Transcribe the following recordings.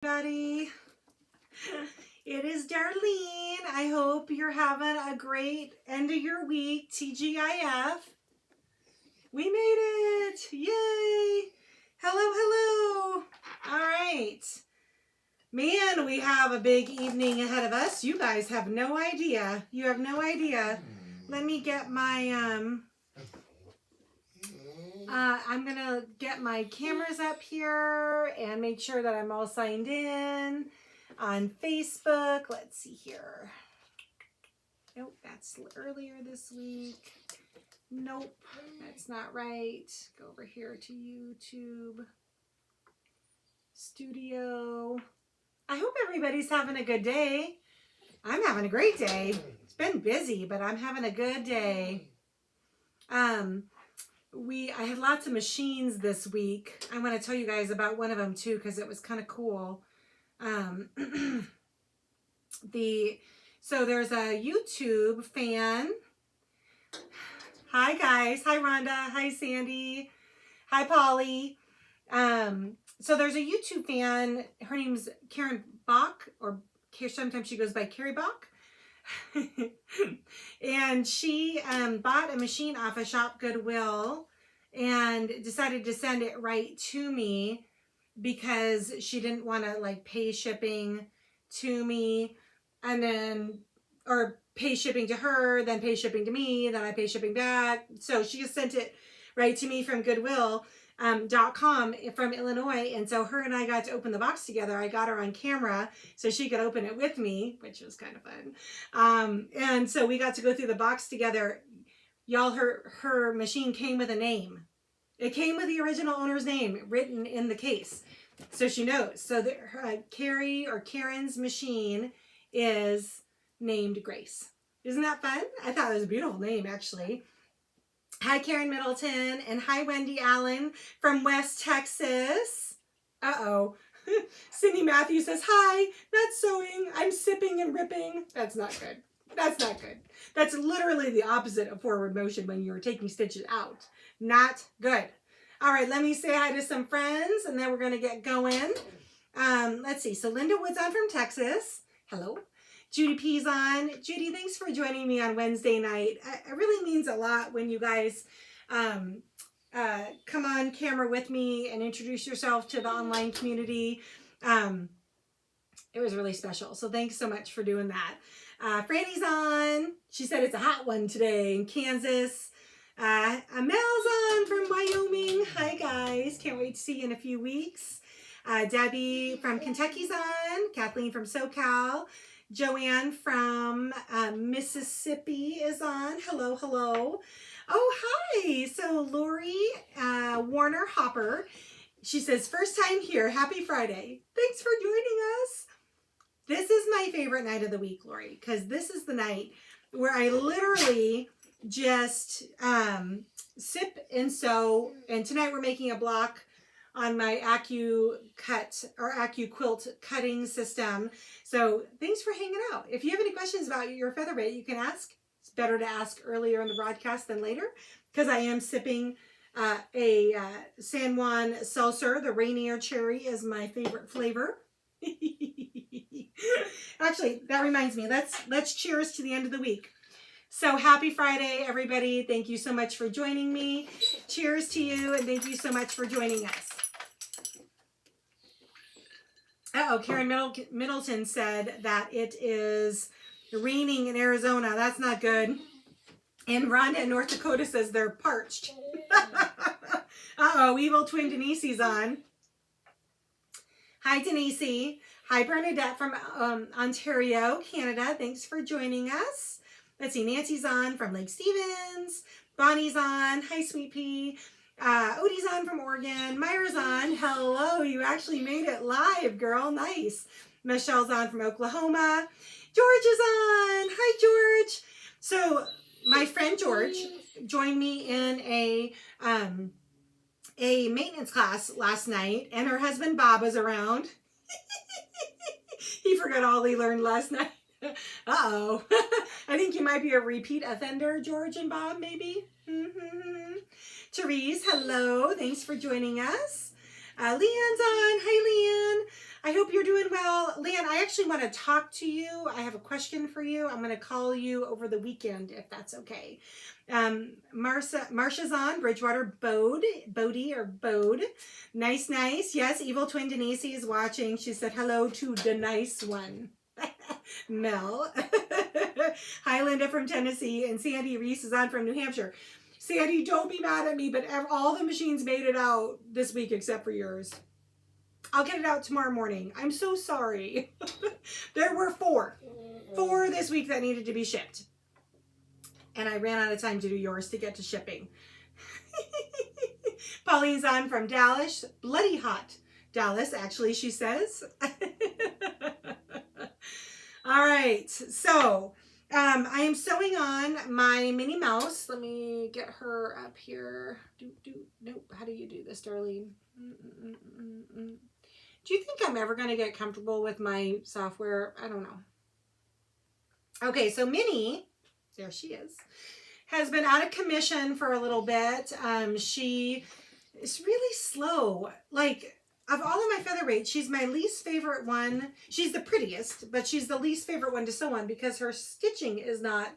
Everybody, it is Darlene. I hope you're having a great end of your week. TGIF. We made it. Yay. Hello, hello. All right. Man, we have a big evening ahead of us. You guys have no idea. You have no idea. Let me get my, I'm going to get my cameras up here and make sure that I'm all signed in on Facebook. Let's see here. Nope, that's earlier this week. Nope, that's not right. Go over here to YouTube Studio. I hope everybody's having a good day. I'm having a great day. It's been busy, but I'm having a good day. I had lots of machines this week. I want to tell you guys about one of them too, because it was kind of cool. So there's a YouTube fan. Hi guys. Hi Rhonda. Hi Sandy. Hi Polly. So there's a YouTube fan. Her name's Karen Bach, or sometimes she goes by Carrie Bach. And she bought a machine off of Shop Goodwill and decided to send it right to me because she didn't want to like pay shipping to me and then, or pay shipping to her, then pay shipping to me, then I pay shipping back. So she just sent it right to me from Goodwill.com from Illinois. And so her and I got to open the box together. I got her on camera so she could open it with me, which was kind of fun. And so we got to go through the box together. Y'all, her machine came with a name. It came with the original owner's name written in the case. So she knows. So Carrie or Karen's machine is named Grace. Isn't that fun? I thought it was a beautiful name, actually. Hi, Karen Middleton, and hi, Wendy Allen from West Texas. Uh-oh. Cindy Matthews says, hi, not sewing, I'm sipping and ripping. That's not good. That's not good. That's literally the opposite of forward motion when you're taking stitches out. Not good. All right, let me say hi to some friends, and then we're going to get going. Let's see. So Linda Wood's on from Texas. Hello. Judy P's on. Judy, thanks for joining me on Wednesday night. It really means a lot when you guys come on camera with me and introduce yourself to the online community. It was really special. So thanks so much for doing that. Franny's on. She said it's a hot one today in Kansas. Mel's on from Wyoming. Hi guys. Can't wait to see you in a few weeks. Debbie from Kentucky's on. Kathleen from SoCal. Joanne from Mississippi is on. Hello, hello. Oh, hi. So Lori Warner Hopper, she says, first time here. Happy Friday. Thanks for joining us. This is my favorite night of the week, Lori, because this is the night where I literally just sip and sew. And tonight we're making a block on my AccuQuilt cutting system. So thanks for hanging out. If you have any questions about your featherbait, you can ask. It's better to ask earlier in the broadcast than later, because I am sipping a San Juan Seltzer. The Rainier Cherry is my favorite flavor. Actually, that reminds me, let's cheers to the end of the week. So happy Friday, everybody. Thank you so much for joining me. Cheers to you, and thank you so much for joining us. Uh-oh, Karen Middleton said that it is raining in Arizona. That's not good. And Rhonda in North Dakota says they're parched. Uh-oh, evil twin Denise's on. Hi, Denise. Hi, Bernadette from Ontario, Canada. Thanks for joining us. Let's see, Nancy's on from Lake Stevens. Bonnie's on. Hi, Sweet Pea. Odie's on from Oregon. Myra's on. Hello, you actually made it live, girl. Nice. Michelle's on from Oklahoma. George is on. Hi, George. So my friend George joined me in a maintenance class last night, and her husband Bob was around. He forgot all he learned last night. Uh-oh. I think you might be a repeat offender, George and Bob, maybe. Therese, hello. Thanks for joining us. Leanne's on. Hi, Leanne. I hope you're doing well. Leanne, I actually want to talk to you. I have a question for you. I'm going to call you over the weekend if that's okay. Marsha's on. Bridgewater Bode. Nice. Yes, Evil Twin Denise is watching. She said hello to the nice one. Mel. Hi, Linda from Tennessee. And Sandy Reese is on from New Hampshire. Sandy, don't be mad at me, but all the machines made it out this week except for yours. I'll get it out tomorrow morning. I'm so sorry. There were four this week that needed to be shipped. And I ran out of time to do yours to get to shipping. Pauline's on from Dallas. Bloody hot Dallas, actually, she says. All right, so I am sewing on my Minnie Mouse. Let me get her up here. Nope. How do you do this, Darlene? Do you think I'm ever going to get comfortable with my software? I don't know. Okay, so Minnie, there she is, has been out of commission for a little bit. She is really slow. Like, of all of my featherweights, she's my least favorite one. She's the prettiest, but she's the least favorite one to sew on because her stitching is not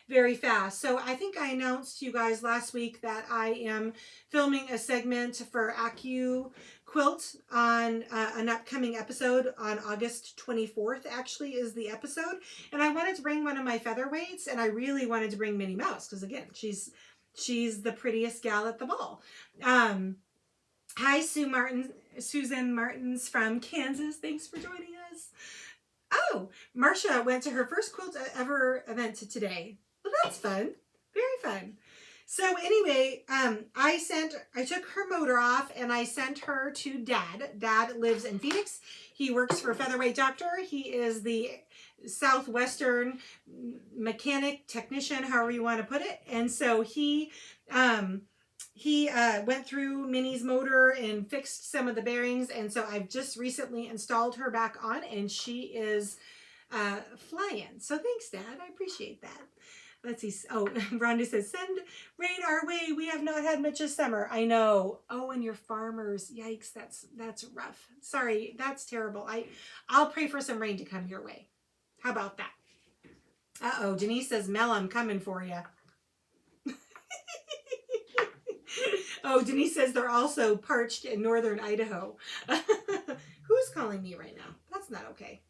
very fast. So I think I announced to you guys last week that I am filming a segment for Acu Quilt on an upcoming episode on August 24th, actually, is the episode. And I wanted to bring one of my featherweights, and I really wanted to bring Minnie Mouse because, again, she's the prettiest gal at the ball. Hi, Susan Martins from Kansas. Thanks for joining us. Oh, Marcia went to her first quilt ever event today. Well, that's fun. Very fun. So anyway, I took her motor off and I sent her to Dad. Dad lives in Phoenix. He works for Featherweight Doctor. He is the Southwestern mechanic technician, however you want to put it. And so he went through Minnie's motor and fixed some of the bearings. And so I've just recently installed her back on and she is flying. So thanks, Dad. I appreciate that. Let's see. Oh, Rhonda says, send rain our way. We have not had much this summer. I know. Oh, and your farmers. Yikes. That's rough. Sorry. That's terrible. I'll pray for some rain to come your way. How about that? Uh-oh. Denise says, Mel, I'm coming for you. Oh, Denise says they're also parched in Northern Idaho. Who's calling me right now? That's not okay.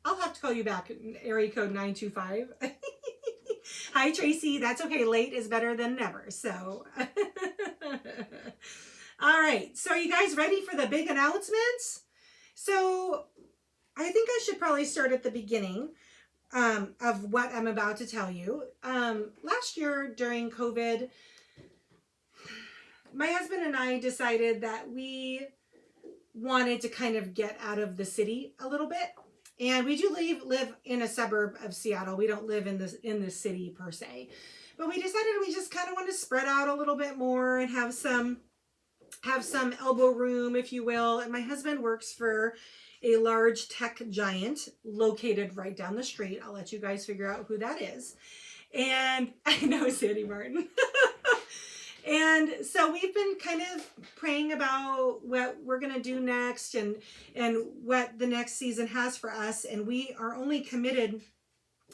I'll have to call you back. Area code 925. Hi, Tracy. That's okay. Late is better than never. So, all right. So are you guys ready for the big announcements? So I think I should probably start at the beginning of what I'm about to tell you. Last year during COVID, my husband and I decided that we wanted to kind of get out of the city a little bit. And we do live in a suburb of Seattle. We don't live in the city per se. But we decided we just kind of want to spread out a little bit more and have some elbow room, if you will. And my husband works for a large tech giant located right down the street. I'll let you guys figure out who that is. And I know Sandy Martin. And so we've been kind of praying about what we're going to do next and what the next season has for us. And we are only committed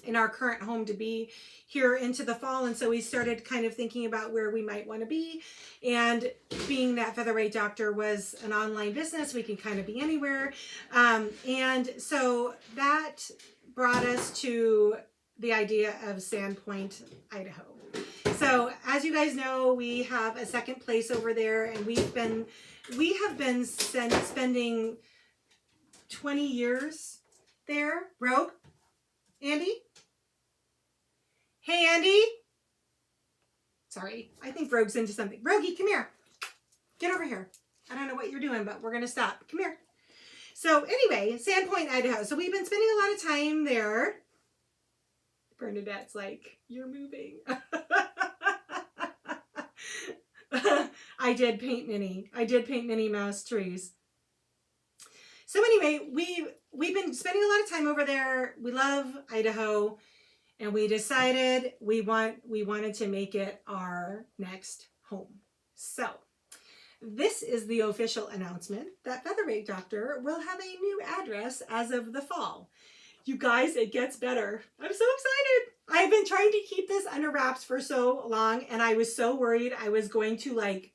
in our current home to be here into the fall. And so we started kind of thinking about where we might want to be. And being that Featherweight Doctor was an online business, we can kind of be anywhere. And so that brought us to the idea of Sandpoint, Idaho. So as you guys know, we have a second place over there, and we have been spending 20 years there. Rogue? Andy? Hey, Andy? Sorry, I think Rogue's into something. Rogie, come here. Get over here. I don't know what you're doing, but we're going to stop. Come here. So anyway, Sandpoint, Idaho. So we've been spending a lot of time there. Bernadette's like, you're moving. I did paint Minnie Mouse trees. So anyway, we've been spending a lot of time over there. We love Idaho, and we decided we wanted to make it our next home. So this is the official announcement that Featherweight Doctor will have a new address as of the fall. You guys, it gets better. I'm so excited. I've been trying to keep this under wraps for so long, and I was so worried I was going to like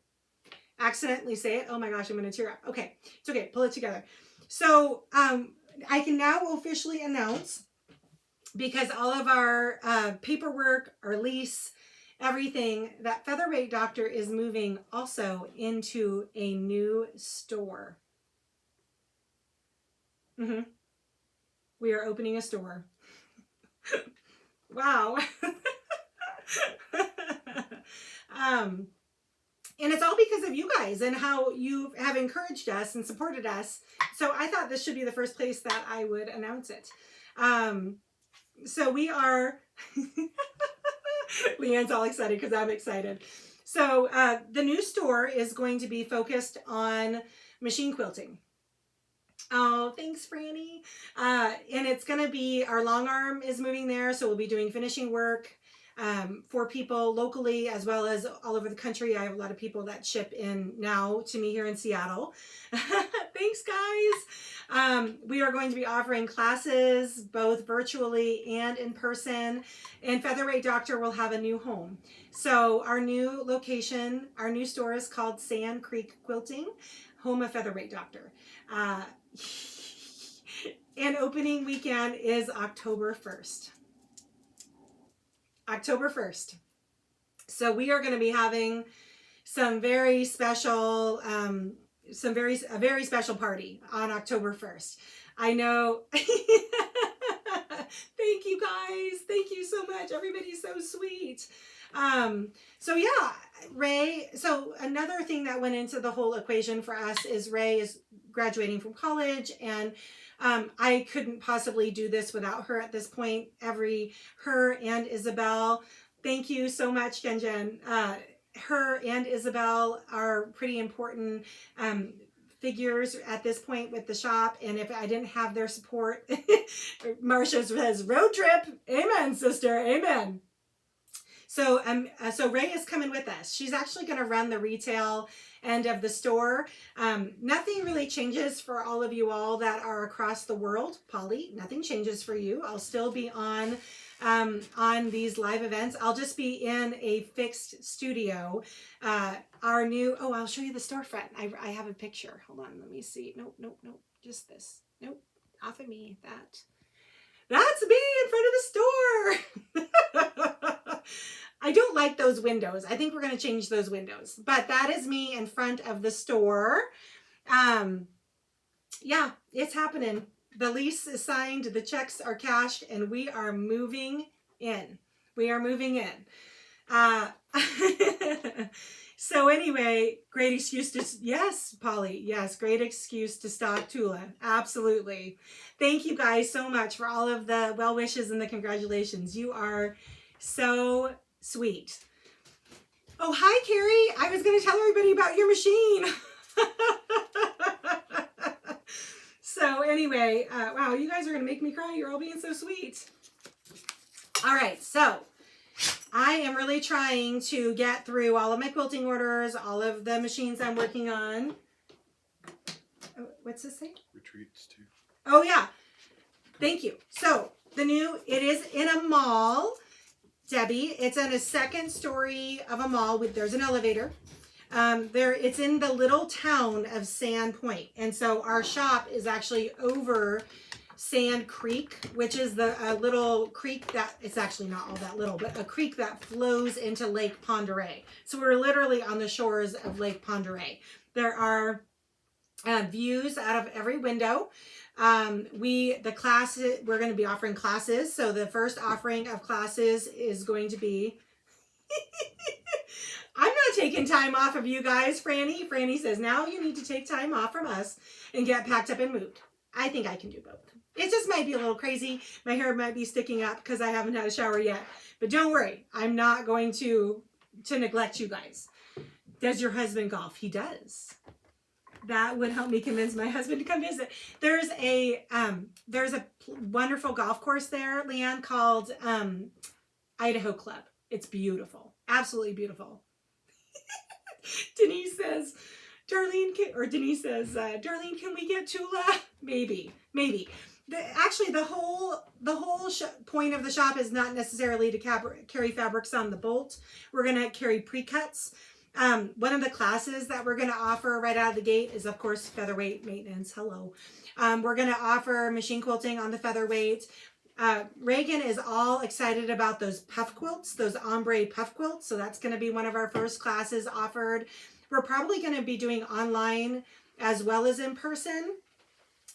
accidentally say it. Oh my gosh, I'm going to tear up. Okay, it's okay. Pull it together. So I can now officially announce, because all of our paperwork, our lease, everything, that Featherweight Doctor is moving also into a new store. We are opening a store. Wow. And it's all because of you guys and how you have encouraged us and supported us. So I thought this should be the first place that I would announce it. So we are, Leanne's all excited because I'm excited. So the new store is going to be focused on machine quilting. Oh, thanks, Franny. And it's going to be, our long arm is moving there. So we'll be doing finishing work for people locally as well as all over the country. I have a lot of people that ship in now to me here in Seattle. Thanks, guys. We are going to be offering classes both virtually and in person. And Featherweight Doctor will have a new home. So our new location, our new store is called Sand Creek Quilting, home of Featherweight Doctor. And opening weekend is October 1st. October 1st. So we are going to be having some very special, a very special party on October 1st. I know. Thank you guys. Thank you so much. Everybody's so sweet. So yeah, Ray, so another thing that went into the whole equation for us is Ray is graduating from college, and I couldn't possibly do this without her at this point. Her and Isabel, thank you so much, Jen. Her and Isabel are pretty important figures at this point with the shop, and if I didn't have their support, Marcia says, road trip. Amen, sister. Amen. So Ray is coming with us. She's actually going to run the retail end of the store. Nothing really changes for all of you all that are across the world. Polly, nothing changes for you. I'll still be on these live events. I'll just be in a fixed studio. Our new, I'll show you the storefront. I have a picture. Hold on, let me see. Nope, just this. Nope, off of me. That's me in front of the store. I don't like those windows. I think we're going to change those windows. But that is me in front of the store. Yeah, it's happening. The lease is signed, the checks are cashed, and we are moving in. So anyway, great excuse to, yes, Polly, yes, great excuse to stock Tula. Absolutely. Thank you guys so much for all of the well wishes and the congratulations. You are so sweet. Oh, hi, Carrie. I was going to tell everybody about your machine. So anyway, wow, you guys are going to make me cry. You're all being so sweet. All right, so I am really trying to get through all of my quilting orders, all of the machines I'm working on. Oh, what's this say? Retreats too. Oh, yeah. Thank you. So it is in a mall, Debbie. It's in a second story of a mall. There's an elevator. It's in the little town of Sand Point. And so our shop is actually over Sand Creek, which is the little creek that, it's actually not all that little, but a creek that flows into Lake Pend Oreille. So we're literally on the shores of Lake Pend Oreille. There are views out of every window. We're going to be offering classes. So the first offering of classes is going to be, I'm not taking time off of you guys, Franny. Franny says, now you need to take time off from us and get packed up and moved. I think I can do both. It just might be a little crazy. My hair might be sticking up because I haven't had a shower yet. But don't worry. I'm not going to neglect you guys. Does your husband golf? He does. That would help me convince my husband to come visit. There's a wonderful golf course there, Leanne, called Idaho Club. It's beautiful. Absolutely beautiful. Denise says, or Denise says, Darlene, can we get Tula? Maybe. Actually, the whole point of the shop is not necessarily to carry fabrics on the bolt. We're going to carry pre-cuts. One of the classes that we're going to offer right out of the gate is, of course, featherweight maintenance. Hello. We're going to offer machine quilting on the featherweight. Reagan is all excited about those puff quilts, those ombre puff quilts. So that's going to be one of our first classes offered. We're probably going to be doing online as well as in person.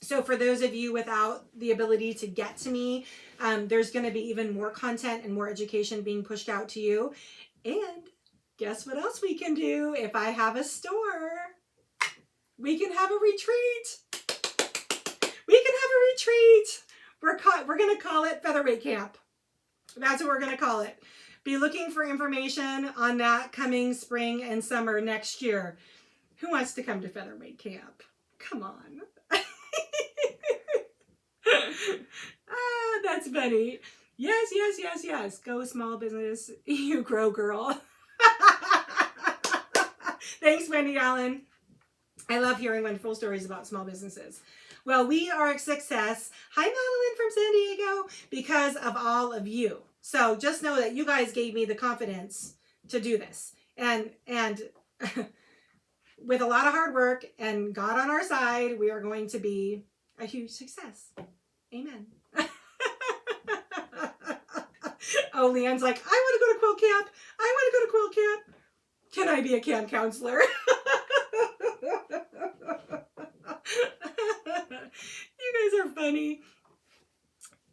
So for those of you without the ability to get to me, there's going to be even more content and more education being pushed out to you. And guess what else we can do? If I have a store, we can have a retreat. We're going to call it Featherweight Camp. That's what we're going to call it. Be looking for information on that coming spring and summer next year. Who wants to come to Featherweight Camp? Come on. That's funny. Yes. Go small business. You grow, girl. Thanks, Wendy Allen. I love hearing wonderful stories about small businesses. Well, we are a success. Hi, Madeline from San Diego, because of all of you. So just know that you guys gave me the confidence to do this. And with a lot of hard work and God on our side, we are going to be a huge success. Amen. Oh, Leanne's like, I want to go to quilt camp. Can I be a camp counselor? You guys are funny.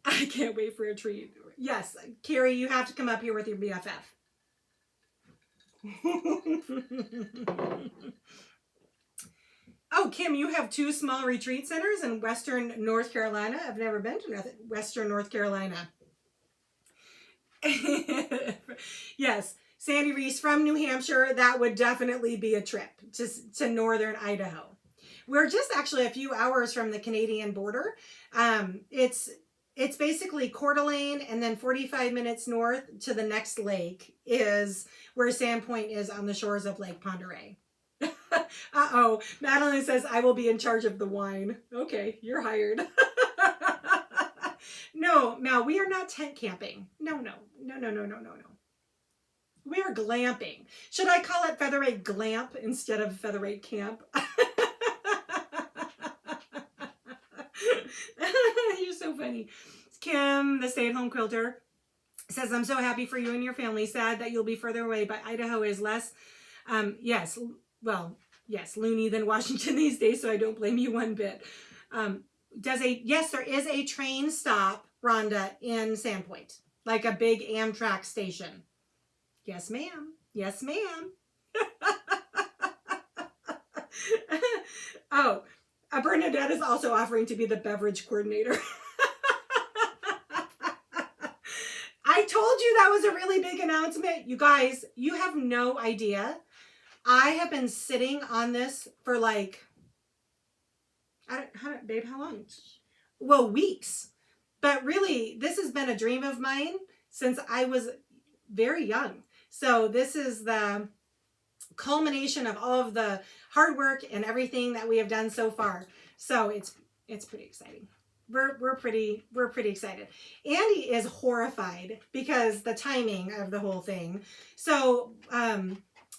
I can't wait for a treat. Yes, Carrie, you have to come up here with your BFF. Oh, Kim, you have 2 small retreat centers in Western North Carolina. I've never been to Western North Carolina. Yes, Sandy Reese from New Hampshire. That would definitely be a trip to Northern Idaho. We're just actually a few hours from the Canadian border. It's basically Coeur d'Alene, and then 45 minutes north to the next lake is where Sandpoint is on the shores of Lake Ponderay. Uh-oh. Madeline says, I will be in charge of the wine. Okay, you're hired. No, we are not tent camping. No. We are glamping. Should I call it Featherweight Glamp instead of Featherweight Camp? You're so funny. Kim, the stay-at-home quilter, says, I'm so happy for you and your family. Sad that you'll be further away, but Idaho is less, yes, loony than Washington these days, so I don't blame you one bit. Yes, there is a train stop, Rhonda, in Sandpoint, like a big Amtrak station. Yes, ma'am. Oh, Bernadette is also offering to be the beverage coordinator. I told you that was a really big announcement. You guys, you have no idea. I have been sitting on this for like, how long? Well, weeks. But really, this has been a dream of mine since I was very young. So this is the culmination of all of the hard work and everything that we have done so far. So it's pretty exciting. We're pretty excited. Andy is horrified because the timing of the whole thing. So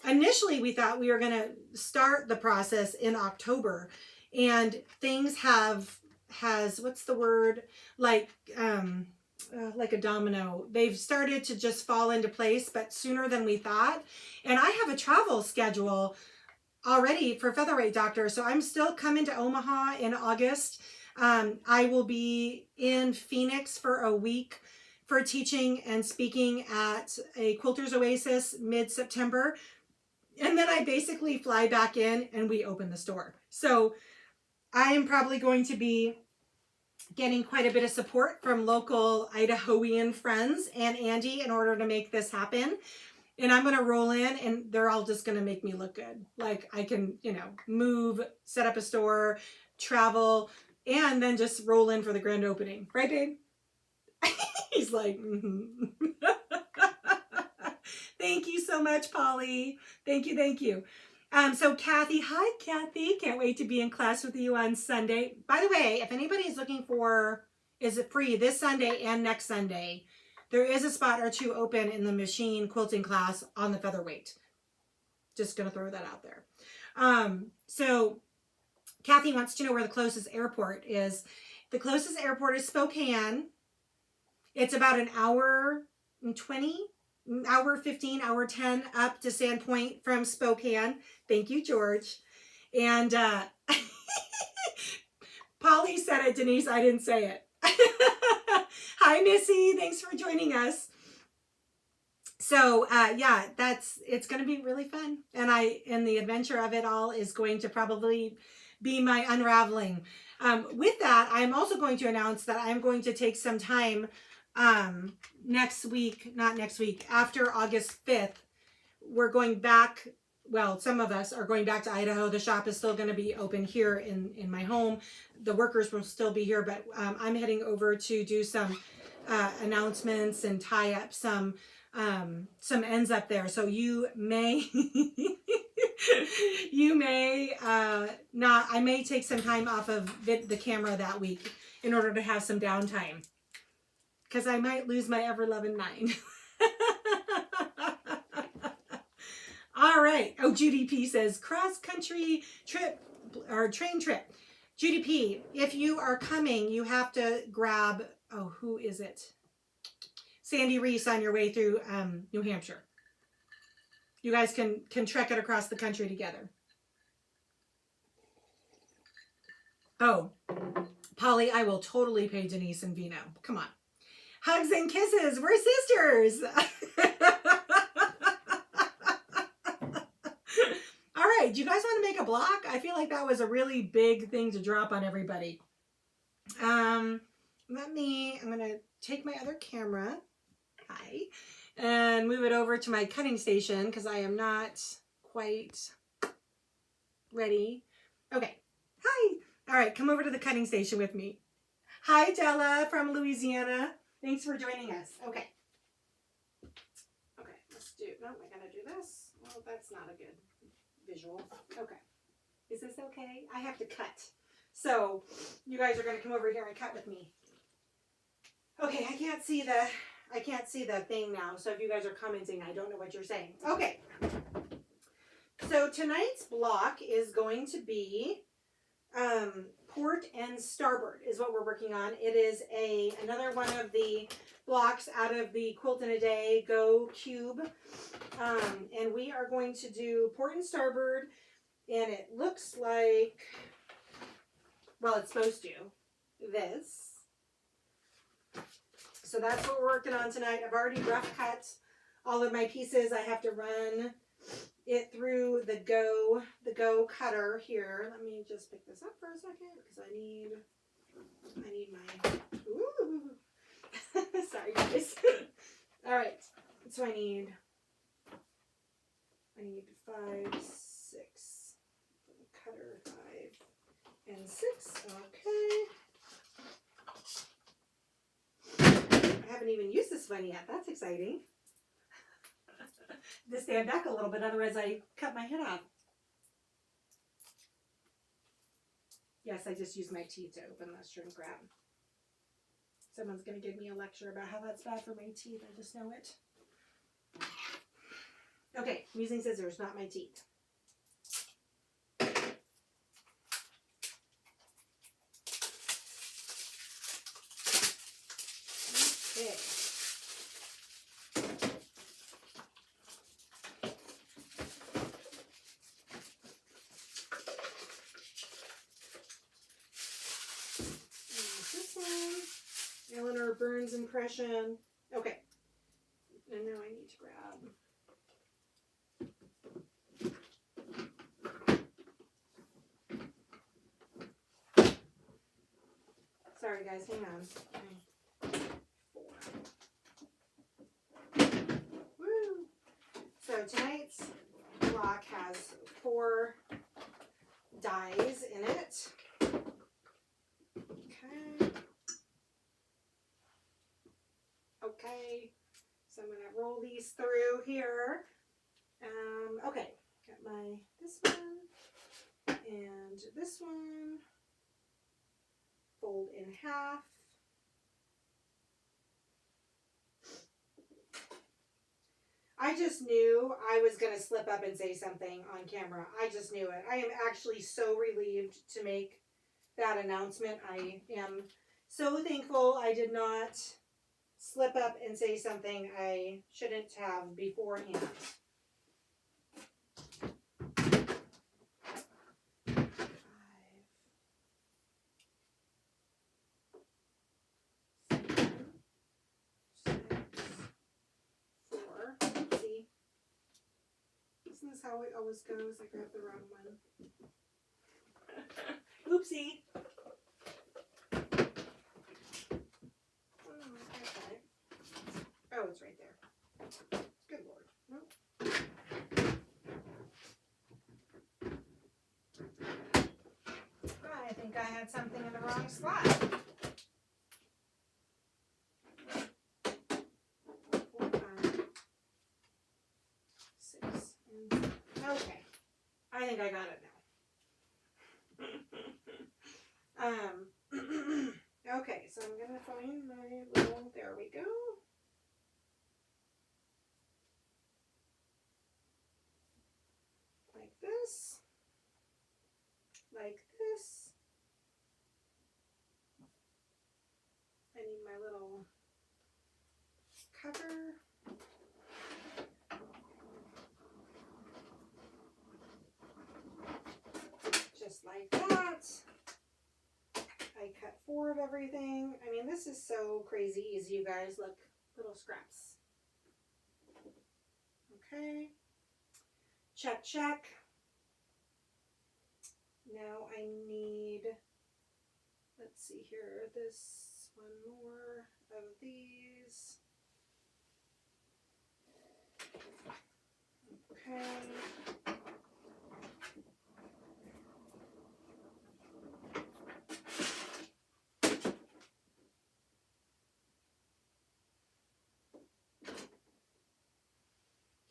initially we thought we were going to start the process in October, and things has what's the word, like a domino. They've started to just fall into place, but sooner than we thought. And I have a travel schedule already for Featherweight Doctor, so I'm still coming to Omaha in August. I will be in Phoenix for a week for teaching and speaking at a Quilters Oasis mid-September. And then I basically fly back in and we open the store. So I am probably going to be getting quite a bit of support from local Idahoan friends and Andy in order to make this happen. And I'm going to roll in and they're all just going to make me look good. Like I can, move, set up a store, travel, and then just roll in for the grand opening. Right, babe? He's like, mm-hmm. Thank you so much, Polly. Thank you. So Kathy, hi Kathy. Can't wait to be in class with you on Sunday. By the way, if anybody is looking for, is it free this Sunday and next Sunday? There is a spot or two open in the machine quilting class on the featherweight. Just gonna throw that out there. So Kathy wants to know where the closest airport is. The closest airport is Spokane. It's about an hour and 20, hour 15, hour 10 up to Sandpoint from Spokane. Thank you, George. And Polly said it, Denise. I didn't say it. Hi, Missy. Thanks for joining us. So yeah, it's going to be really fun. And the adventure of it all is going to probably be my unraveling. With that, I'm also going to announce that I'm going to take some time next week, not next week, after August 5th. We're going back. Well, some of us are going back to Idaho. The shop is still going to be open here in my home. The workers will still be here, but I'm heading over to do some announcements and tie up some ends up there. So you may not, I may take some time off of the camera that week in order to have some downtime, because I might lose my ever-loving mind. All right. Oh, Judy P says cross-country trip or train trip. Judy P, if you are coming, you have to grab, oh, who is it? Sandy Reese on your way through New Hampshire. You guys can trek it across the country together. Oh, Polly, I will totally pay Denise and Vino. Come on. Hugs and kisses. We're sisters. All right. Do you guys want to make a block? I feel like that was a really big thing to drop on everybody. I'm going to take my other camera. Hi. And move it over to my cutting station because I am not quite ready. Okay. Hi. All right. Come over to the cutting station with me. Hi, Della from Louisiana. Thanks for joining us. Okay. Okay. Let's do, no, I got to do this. Well, that's not a good visual. Okay. Is this okay? I have to cut. So you guys are going to come over here and cut with me. Okay. I can't see the thing now. So if you guys are commenting, I don't know what you're saying. Okay. So tonight's block is going to be port and starboard is what we're working on. It is another one of the blocks out of the Quilt in a Day Go Cube. And we are going to do port and starboard. And it looks like, well, it's supposed to, this. So that's what we're working on tonight. I've already rough cut all of my pieces. I have to run it through the Go cutter here. Let me just pick this up for a second because I need my, ooh. Sorry guys. All right. So I need 5, 6, cutter 5 and 6. Okay. I haven't even used this one yet. That's exciting. To stand back a little bit, otherwise I cut my head off. Yes, I just used my teeth to open the shrink wrap. Someone's going to give me a lecture about how that's bad for my teeth. I just know it. Okay, I'm using scissors, not my teeth. Okay. This one, Eleanor Burns impression. Okay, and now I need to grab. Sorry guys, hang on. 4. Woo! So tonight's block has 4 dies in it. Okay. Okay. So I'm going to roll these through here. Okay. Got this one and this one. Fold in half. I just knew I was going to slip up and say something on camera. I just knew it. I am actually so relieved to make that announcement. I am so thankful I did not slip up and say something I shouldn't have beforehand. 5, 6, 4. See? Isn't this how it always goes? I grabbed the wrong one. Oopsie. Oh, it's right there. Good Lord. Nope. I think I had something in the wrong slot. 4, 5, 6, and 7. Okay. I think I got it now. Okay, so I'm going to find my little, there we go. Like this. Like this. I need my little cover. Just like that. I cut 4 of everything. I mean, this is so crazy easy, you guys. Look, little scraps. Okay. Check, check. Now I need, let's see here, this one more of these. Okay.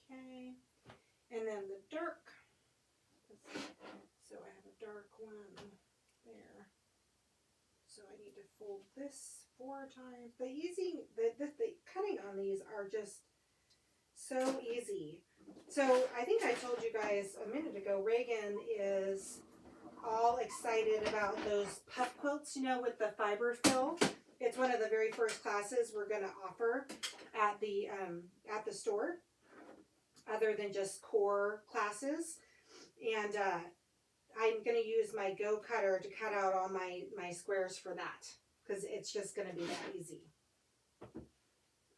Okay. And then the dark. So I have a dark one there. So I need to fold this 4 times. The cutting on these are just so easy. So I think I told you guys a minute ago, Reagan is all excited about those puff quilts, you know, with the fiber fill. It's one of the very first classes we're going to offer at the store, other than just core classes. And I'm going to use my Go Cutter to cut out all my squares for that, because it's just going to be that easy.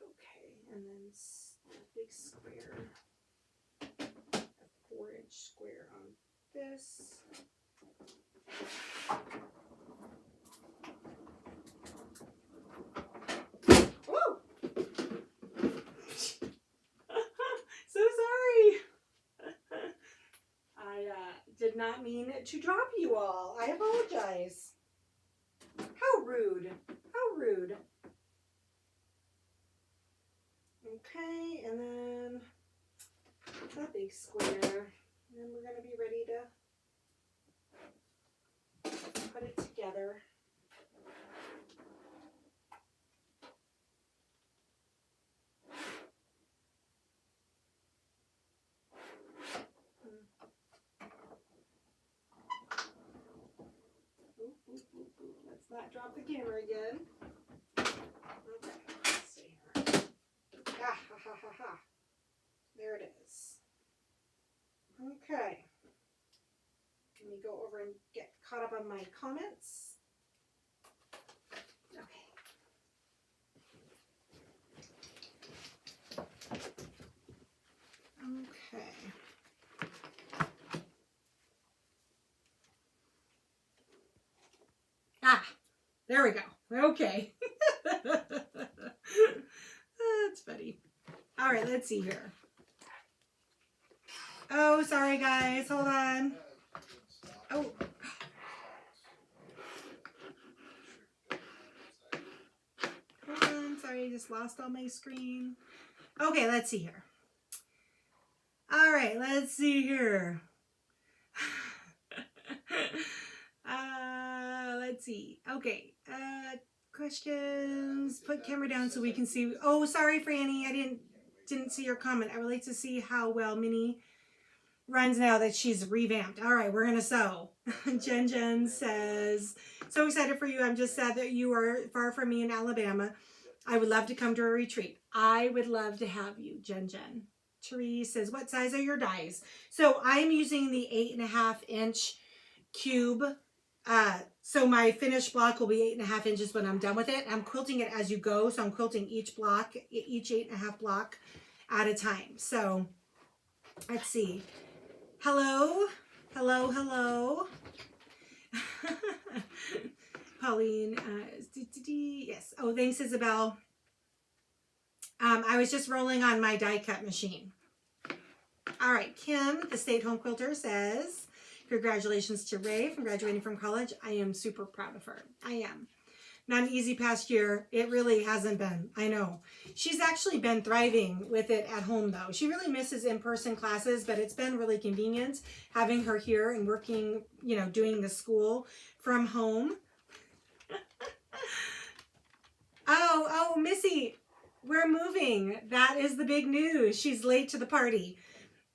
Okay, and then a big square, a 4-inch square on this. Woo! So sorry. I did not mean to drop you all. I apologize. How rude. How rude. Okay, and then that big square. And then we're going to be ready to put it together. Let's not drop the camera again. Okay, let's see here. Ah, ha, ha, ha, ha. There it is. Okay. Let me go over and get caught up on my comments. Okay. Okay. Ah, there we go. Okay. That's funny. All right, let's see here. Oh, sorry guys. Hold on. Oh. Hold on. Sorry, I just lost all my screen. Okay, let's see here. All All right, let's see here. Let's see. Okay. Questions. Put camera down so we can see. Oh, sorry, Franny. I didn't see your comment. I would like to see how well Minnie runs now that she's revamped. All right, we're gonna sew. Jen says, so excited for you. I'm just sad that you are far from me in Alabama. I would love to come to a retreat. I would love to have you, Jen. Therese says, what size are your dies? So I'm using the 8.5-inch cube. So my finished block will be 8.5 inches when I'm done with it. I'm quilting it as you go. So I'm quilting each 8.5 block at a time. So let's see. Hello. Pauline, yes. Oh, thanks, Isabel. I was just rolling on my die cut machine. All right, Kim, the stay-at-home quilter, says, congratulations to Ray from graduating from college. I am super proud of her. I am. Not an easy past year. It really hasn't been. I know. She's actually been thriving with it at home, though. She really misses in-person classes, but it's been really convenient having her here and working, you know, doing the school from home. Oh, Missy, we're moving. That is the big news. She's late to the party.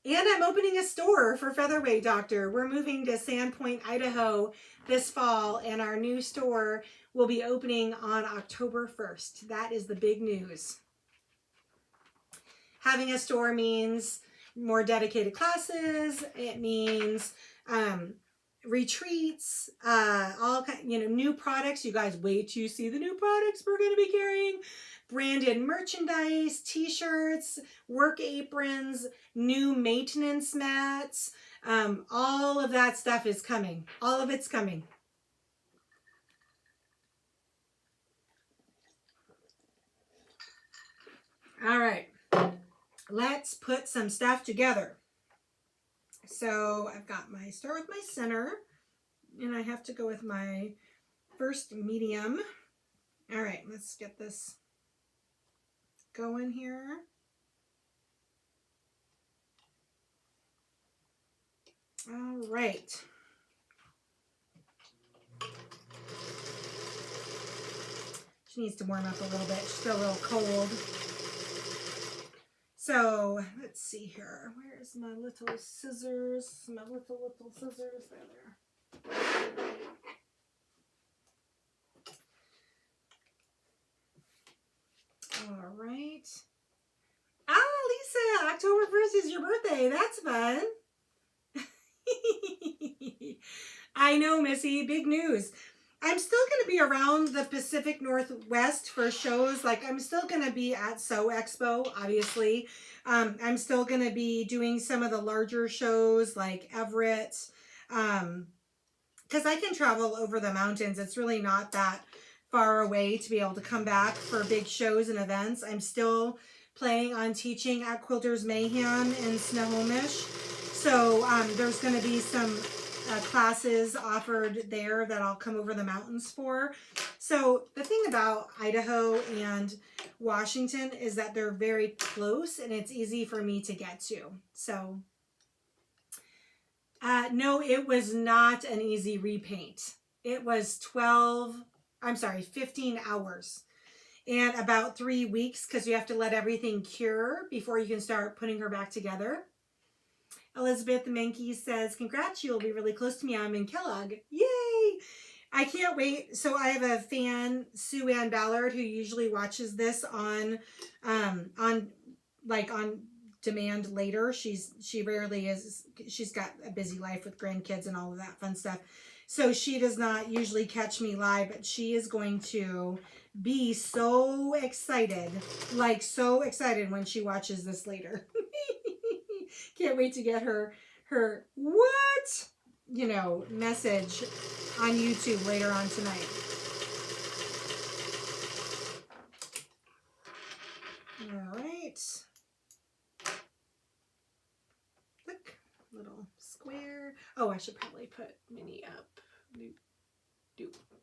And I'm opening a store for Featherweight Doctor. We're moving to Sandpoint, Idaho this fall, and our new store will be opening on October 1st. That is the big news. Having a store means more dedicated classes. It means retreats, all new products. You guys wait till you see the new products we're going to be carrying. Branded merchandise, t-shirts, work aprons, new maintenance mats. All of that stuff is coming. All of it's coming. All right, let's put some stuff together. So I've got start with my center, and I have to go with my first medium. All right, let's get this going here. All right. She needs to warm up a little bit. She's still a little cold. So let's see here. Where's my little scissors? My little scissors. There. All right. Lisa, October 1st is your birthday. That's fun. I know, Missy. Big news. I'm still going to be around the Pacific Northwest for shows. Like, I'm still going to be at Sew Expo, obviously. I'm still going to be doing some of the larger shows like Everett. Because I can travel over the mountains. It's really not that far away to be able to come back for big shows and events. I'm still planning on teaching at Quilters Mayhem in Snohomish. So there's going to be some classes offered there that I'll come over the mountains for. So the thing about Idaho and Washington is that they're very close and it's easy for me to get to. So no, it was not an easy repaint. It was 15 hours and about 3 weeks because you have to let everything cure before you can start putting her back together. Elizabeth Menke says, congrats, you'll be really close to me. I'm in Kellogg. Yay! I can't wait. So I have a fan, Sue Ann Ballard, who usually watches this on demand later. She rarely is. She's got a busy life with grandkids and all of that fun stuff. So she does not usually catch me live, but she is going to be so excited, like so excited when she watches this later. Can't wait to get her what? Message on YouTube later on tonight. All right. Look, little square. Oh, I should probably put Minnie up.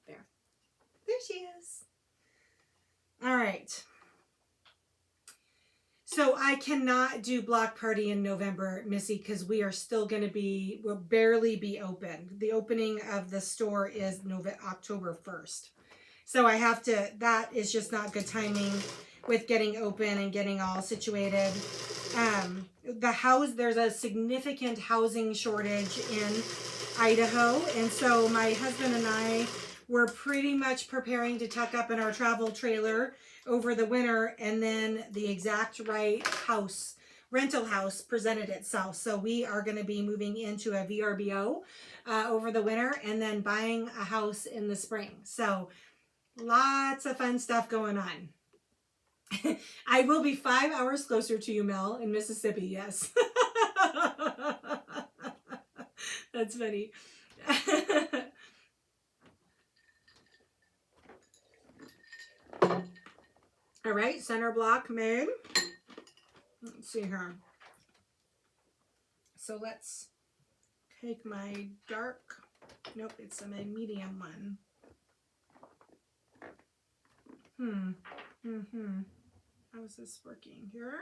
There. There she is. All right. So So I cannot do block party in November, Missy, because we are still going to be, we'll barely be open. The opening of the store is October 1st. So I have to, that is just not good timing with getting open and getting all situated. There's a significant housing shortage in Idaho. And so my husband and I were pretty much preparing to tuck up in our travel trailer over the winter, and then the exact right rental house presented itself. So we are going to be moving into a VRBO over the winter and then buying a house in the spring. So lots of fun stuff going on. I will be 5 hours closer to you, Mel, in Mississippi. Yes. That's funny. All right, center block made. Let's see here. So let's take my dark, nope, it's my medium one. How is this working here?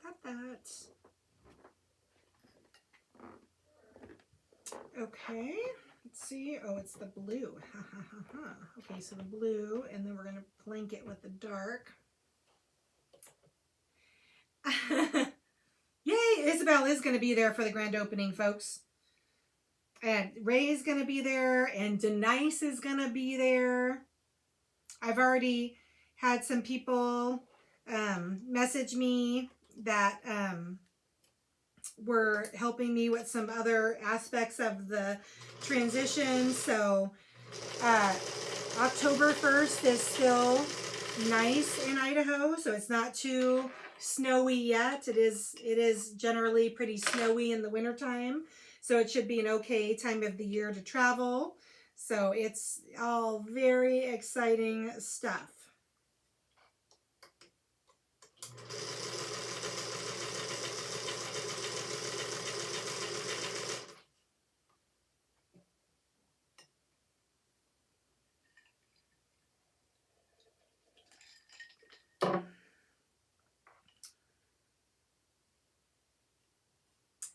Got that. Okay, let's see. Oh, it's the blue. Okay, so the blue, and then we're going to flank it with the dark. Yay, Isabel is going to be there for the grand opening, folks. And Ray is going to be there, and Denise is going to be there. I've already had some people message me that were helping me with some other aspects of the transition. So October 1st is still nice in Idaho, so it's not too snowy yet. It is generally pretty snowy in the wintertime, so it should be an okay time of the year to travel. So it's all very exciting stuff.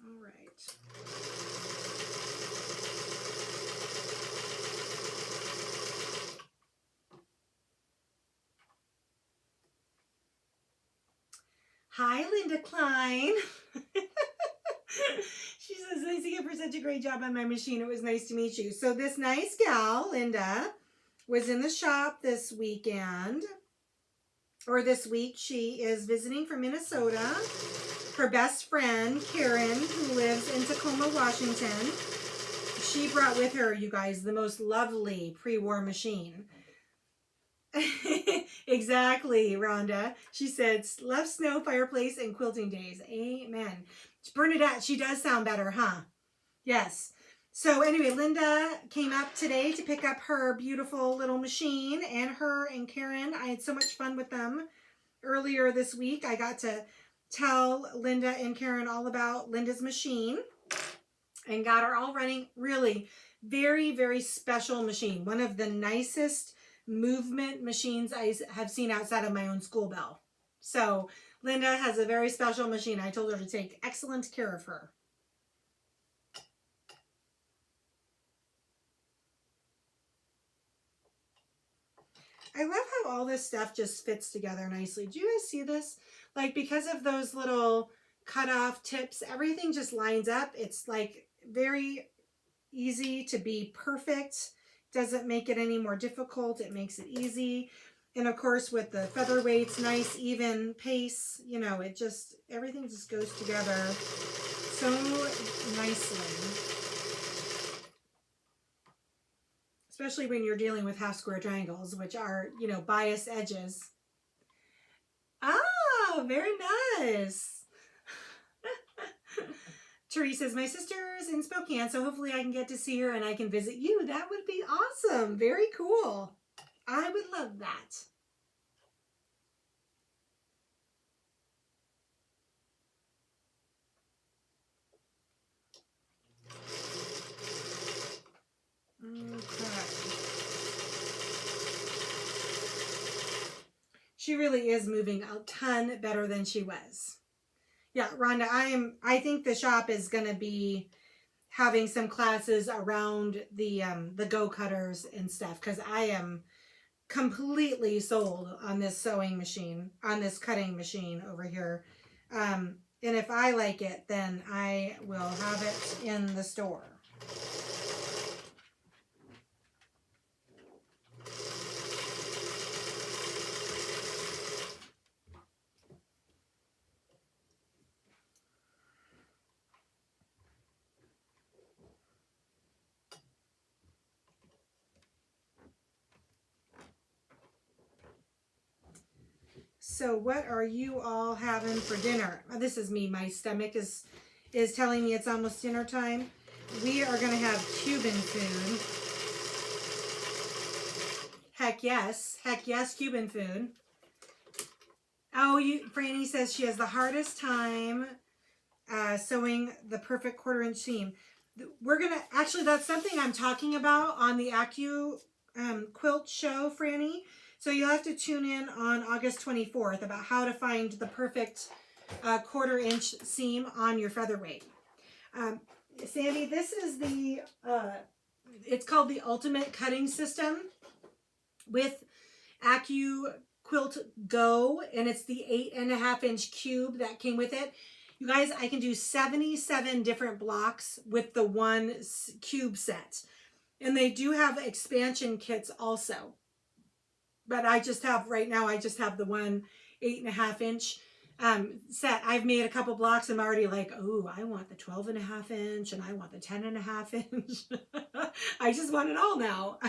All right. Hi, Linda Klein. She says, thanks again for such a great job on my machine. It was nice to meet you. So this nice gal, Linda, was in the shop this weekend, or this week. She is visiting from Minnesota. Her best friend, Karen, who lives in Tacoma, Washington, she brought with her, you guys, the most lovely pre-war machine. Exactly, Rhonda. She said, love snow, fireplace, and quilting days. Amen. Bernadette, she does sound better, huh? Yes. So anyway, Linda came up today to pick up her beautiful little machine, and her and Karen, I had so much fun with them earlier this week. I got to tell Linda and Karen all about Linda's machine and got her all running. Really very, very special machine. One of the nicest movement machines I have seen outside of my own school bell. So Linda has a very special machine. I told her to take excellent care of her. I love how all this stuff just fits together nicely. Do you guys see this? Like, because of those little cut off tips, everything just lines up. It's like very easy to be perfect. Doesn't make it any more difficult. It makes it easy. And of course, with the featherweights, nice even pace, you know, it just, everything just goes together so nicely. Especially when you're dealing with half square triangles, which are, you know, bias edges. Oh, very nice. Teresa says, my sister's in Spokane, so hopefully I can get to see her and I can visit you. That would be awesome. Very cool. I would love that. Okay. She really is moving a ton better than she was. Yeah, Rhonda, I think the shop is going to be having some classes around the go cutters and stuff, because I am completely sold on this sewing machine, on this cutting machine over here. And if I like it, then I will have it in the store. So what are you all having for dinner? Oh, this is me. My stomach is telling me it's almost dinner time. We are going to have Cuban food. Heck yes. Heck yes, Cuban food. Oh, Franny says she has the hardest time sewing the perfect 1/4 inch seam. We're going to, actually, that's something I'm talking about on the Acu quilt show, Franny. So you'll have to tune in on August 24th about how to find the perfect 1/4 inch seam on your featherweight. Sandy, this is the, it's called the Ultimate Cutting System with Acu Quilt Go, and it's the 8.5 inch cube that came with it. You guys, I can do 77 different blocks with the one cube set. And they do have expansion kits also. But I just have, right now, I just have the one 8.5 inch set. I've made a couple blocks. I'm already like, oh, I want the 12.5 inch and I want the 10.5 inch. I just want it all now.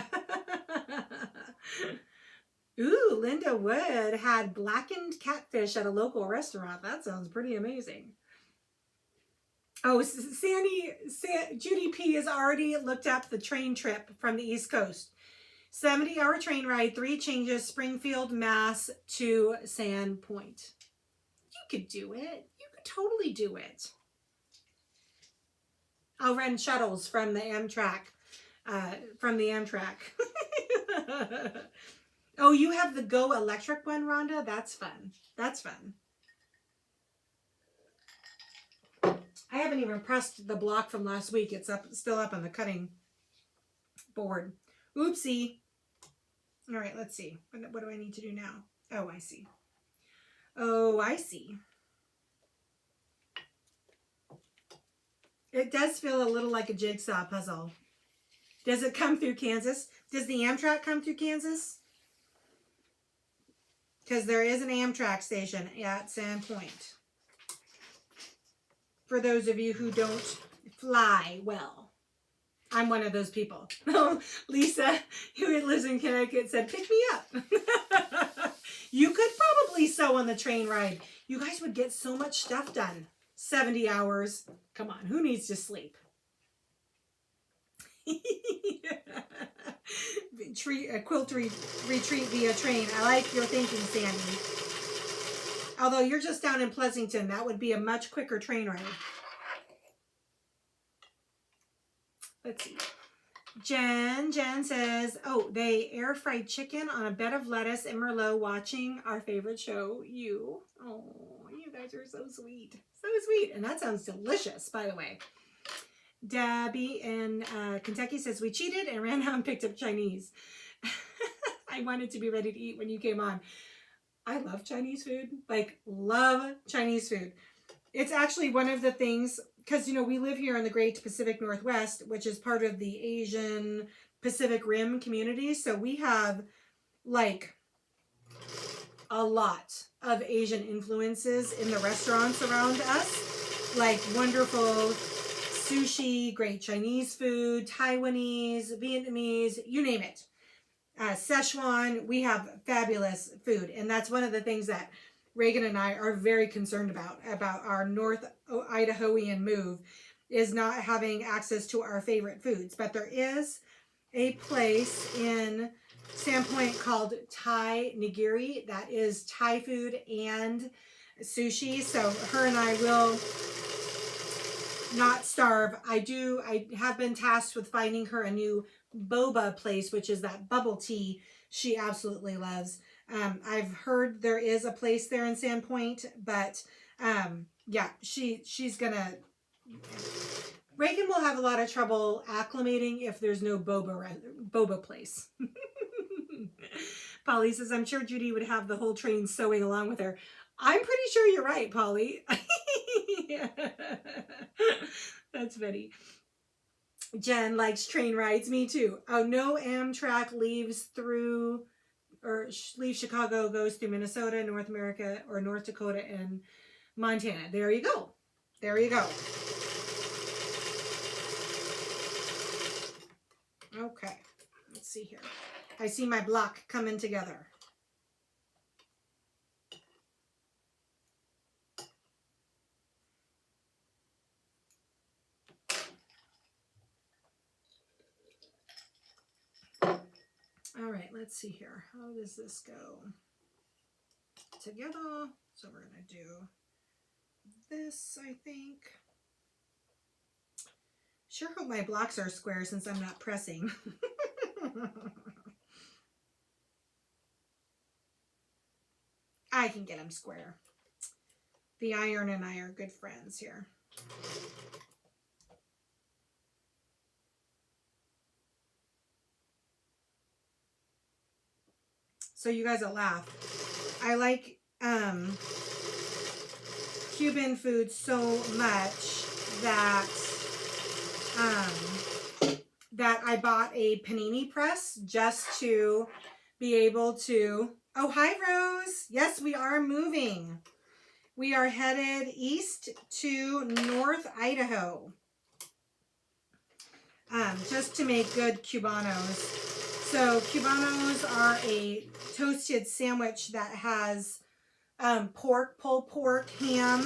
Ooh, Linda Wood had blackened catfish at a local restaurant. That sounds pretty amazing. Oh, Judy P has already looked up the train trip from the East Coast. 70-hour train ride, 3 changes, Springfield, Mass to Sandpoint. You could do it. You could totally do it. I'll run shuttles from the Amtrak. Oh, you have the Go electric one, Rhonda? That's fun. That's fun. I haven't even pressed the block from last week. It's still up on the cutting board. Oopsie. All right, let's see. What do I need to do now? Oh, I see. Oh, I see. It does feel a little like a jigsaw puzzle. Does it come through Kansas? Does the Amtrak come through Kansas? Because there is an Amtrak station at Sandpoint. For those of you who don't fly well. I'm one of those people. Lisa, who lives in Connecticut, said, pick me up. You could probably sew on the train ride. You guys would get so much stuff done. 70 hours. Come on, who needs to sleep? Quilt retreat via train. I like your thinking, Sandy. Although you're just down in Pleasanton, that would be a much quicker train ride. Let's see. Jen says, oh, they air fried chicken on a bed of lettuce and Merlot watching our favorite show, You. Oh, you guys are so sweet. So sweet. And that sounds delicious, by the way. Debbie in Kentucky says, we cheated and ran out and picked up Chinese. I wanted to be ready to eat when you came on. I love Chinese food. Like, love Chinese food. It's actually one of the things, because, you know, we live here in the Great Pacific Northwest, which is part of the Asian Pacific Rim community. So we have, like, a lot of Asian influences in the restaurants around us. Like, wonderful sushi, great Chinese food, Taiwanese, Vietnamese, you name it. Szechuan, we have fabulous food. And that's one of the things that Reagan and I are very concerned about our North Idahoian move, is not having access to our favorite foods. But there is a place in Sandpoint called Thai Nigiri that is Thai food and sushi. So her and I will not starve. I have been tasked with finding her a new boba place, which is that bubble tea she absolutely loves. I've heard there is a place there in Sandpoint, but yeah, she's gonna. Reagan will have a lot of trouble acclimating if there's no boba place. Polly says, I'm sure Judy would have the whole train sewing along with her. I'm pretty sure you're right, Polly. That's funny. Jen likes train rides. Me too. Oh, no Amtrak leaves through or leaves Chicago, goes through Minnesota, North America, or North Dakota and Montana. There you go. There you go. Okay. Let's see here. I see my block coming together. All right, let's see here. How does this go together? So we're going to do this, I think. Sure hope my blocks are square since I'm not pressing. I can get them square. The iron and I are good friends here. So you guys will laugh. I like Cuban food so much that that I bought a panini press just to be able to. Oh, hi, Rose. Yes, we are moving. We are headed east to North Idaho just to make good cubanos. So cubanos are a toasted sandwich that has pork, pulled pork, ham,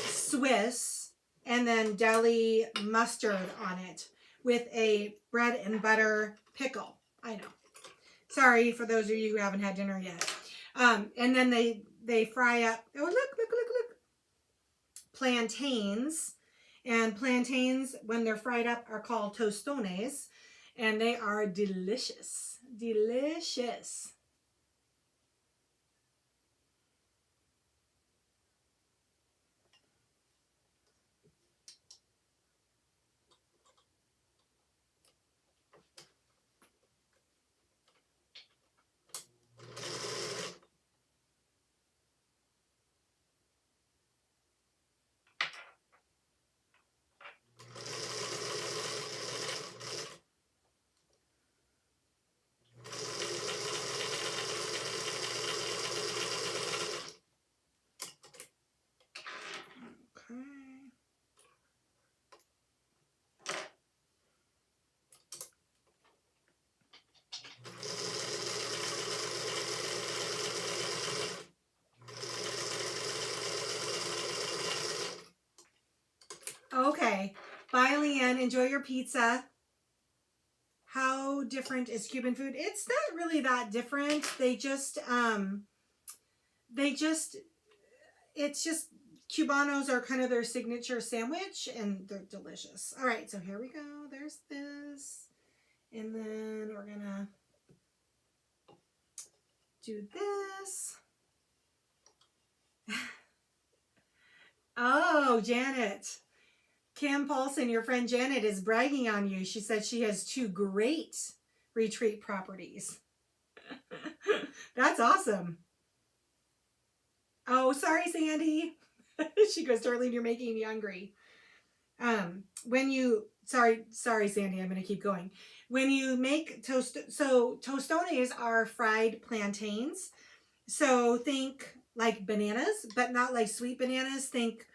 Swiss, and then deli mustard on it with a bread and butter pickle. I know. Sorry for those of you who haven't had dinner yet. And then they fry up, oh, look, plantains. And plantains, when they're fried up, are called tostones. And they are delicious. Delicious. Okay. Bye, Leanne. Enjoy your pizza. How different is Cuban food? It's not really that different. It's just Cubanos are kind of their signature sandwich and they're delicious. All right, so here we go. There's this. And then we're gonna do this. Oh, Janet. Kim Paulson, your friend Janet, is bragging on you. She said she has 2 great retreat properties. That's awesome. Oh, sorry, Sandy. She goes, Darlene, you're making me hungry. Sorry, Sandy, I'm going to keep going. When you make tostones are fried plantains. So think like bananas, but not like sweet bananas. Think,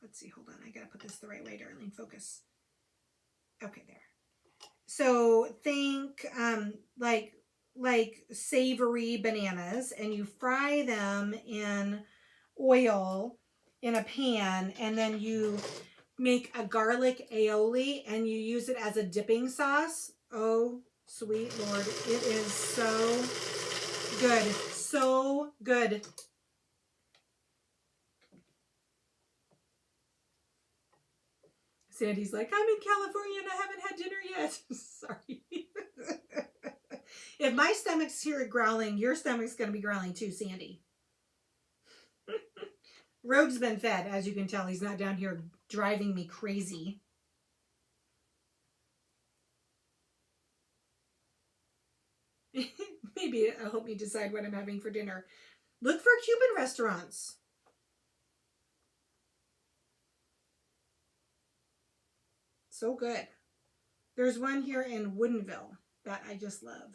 let's see, hold on. I got to put this the right way, Darlene. Focus. Okay, there. So think, like savory bananas, and you fry them in oil in a pan, and then you make a garlic aioli and you use it as a dipping sauce. Oh, sweet Lord. It is so good. So good. Sandy's like, I'm in California and I haven't had dinner yet. Sorry. If my stomach's here growling, your stomach's going to be growling too, Sandy. Rogue's been fed, as you can tell. He's not down here driving me crazy. Maybe it'll help me decide what I'm having for dinner. Look for Cuban restaurants. So good. There's one here in Woodinville that I just love.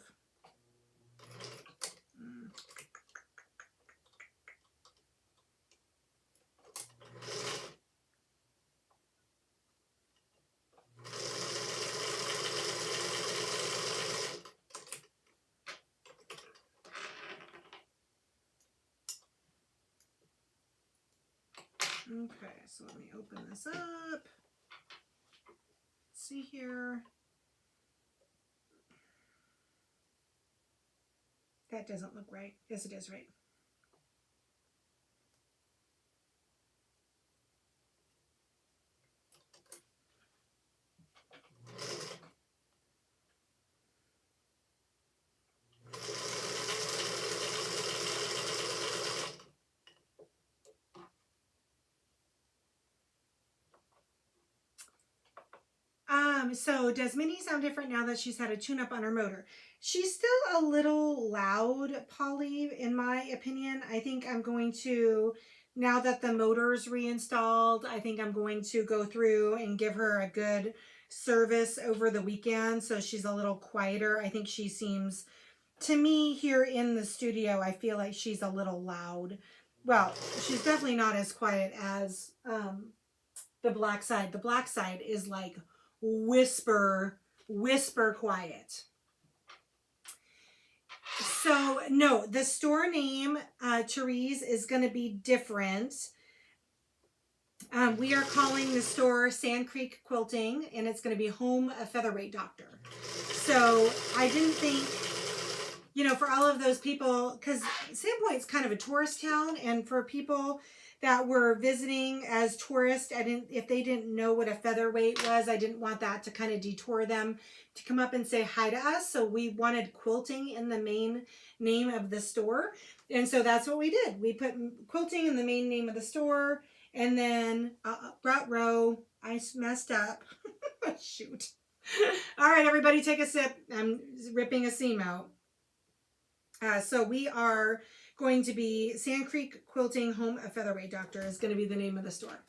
Okay, so let me open this up. Let's see here. That doesn't look right. Yes, it is right. So does Minnie sound different now that she's had a tune-up on her motor? She's still a little loud, Polly, in my opinion. I think I'm going to, now that the motor's reinstalled, I think I'm going to go through and give her a good service over the weekend so she's a little quieter. I think she seems, to me here in the studio, I feel like she's a little loud. Well, she's definitely not as quiet as the black side. The black side is like whisper quiet. So no, the store name, Therese, is going to be different. We are calling the store Sand Creek Quilting, and it's going to be Home a Featherweight Doctor. So I didn't think, you know, for all of those people, because Sandpoint's kind of a tourist town, and for people that were visiting as tourists, if they didn't know what a featherweight was, I didn't want that to kind of detour them to come up and say hi to us. So we wanted quilting in the main name of the store. And so that's what we did. We put quilting in the main name of the store, and then route row, I messed up. Shoot. All right, everybody take a sip. I'm ripping a seam out. So we are going to be Sand Creek Quilting Home a Featherweight Doctor is going to be the name of the store.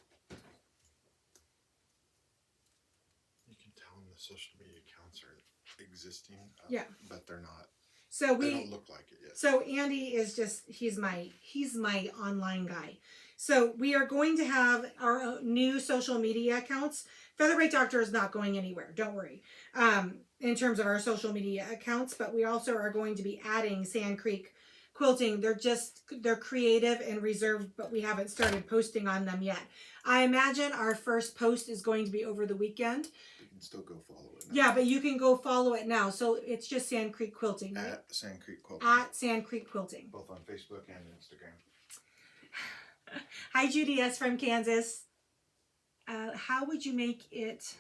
You can tell them the social media accounts are existing, yeah, but they're not. So they don't look like it yet. So Andy is just he's my online guy. So we are going to have our new social media accounts. Featherweight Doctor is not going anywhere. Don't worry. In terms of our social media accounts, but we also are going to be adding Sand Creek Quilting. They're creative and reserved, but we haven't started posting on them yet. I imagine our first post is going to be over the weekend. You can still go follow it now. Yeah, but you can go follow it now. So it's just Sand Creek Quilting, right? At Sand Creek Quilting. At Sand Creek Quilting. Both on Facebook and Instagram. Hi, Judy S. from Kansas. How would you make it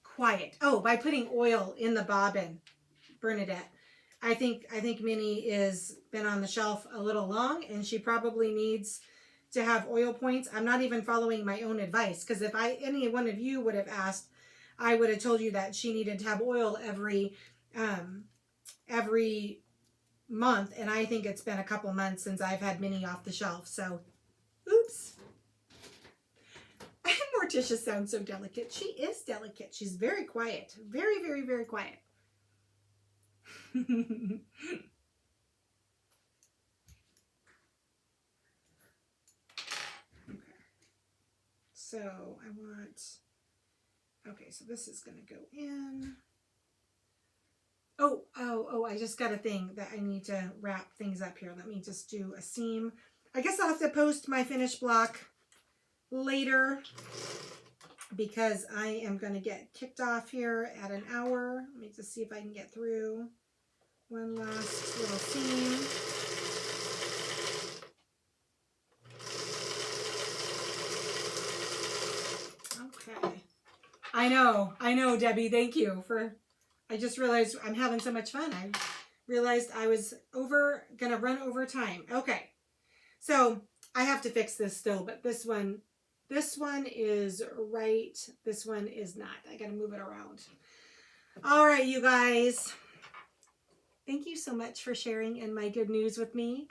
quiet? Oh, by putting oil in the bobbin, Bernadette. I think Minnie is been on the shelf a little long, and she probably needs to have oil points. I'm not even following my own advice, because if any one of you would have asked, I would have told you that she needed to have oil every month, and I think it's been a couple months since I've had Minnie off the shelf. So, oops. Morticia sounds so delicate. She is delicate. She's very quiet. Very, very, very quiet. Okay. So I want, okay, so this is going to go in. Oh, I just got a thing that I need to wrap things up here. Let me just do a seam. I guess I'll have to post my finished block later, because I am going to get kicked off here at an hour. Let me just see if I can get through one last little seam. Okay. I know, Debbie. Thank you for, I just realized I'm having so much fun. I realized I was gonna run over time. Okay. So I have to fix this still, but this one is right. This one is not. I gotta move it around. All right, you guys. Thank you so much for sharing in my good news with me.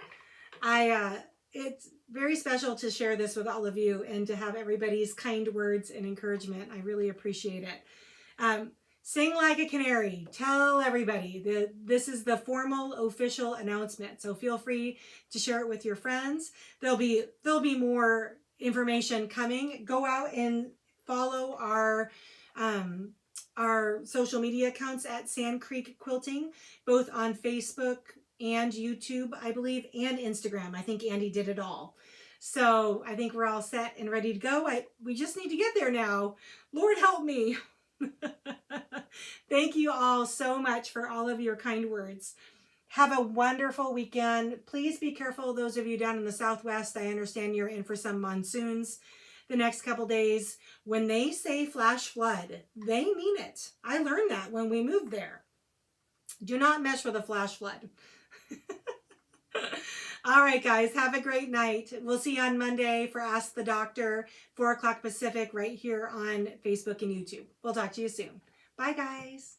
It's very special to share this with all of you and to have everybody's kind words and encouragement. I really appreciate it. Sing like a canary. Tell everybody that this is the formal official announcement. So feel free to share it with your friends. There'll be more information coming. Go out and follow our social media accounts at Sand Creek Quilting, both on Facebook and YouTube, I believe, and Instagram. I think Andy did it all. So I think we're all set and ready to go. We just need to get there now. Lord help me. Thank you all so much for all of your kind words. Have a wonderful weekend. Please be careful, those of you down in the Southwest. I understand you're in for some monsoons the next couple days. When they say flash flood, they mean it. I learned that when we moved there. Do not mess with a flash flood. All right, guys, have a great night. We'll see you on Monday for Ask the Doctor, 4 o'clock Pacific, right here on Facebook and YouTube. We'll talk to you soon. Bye, guys.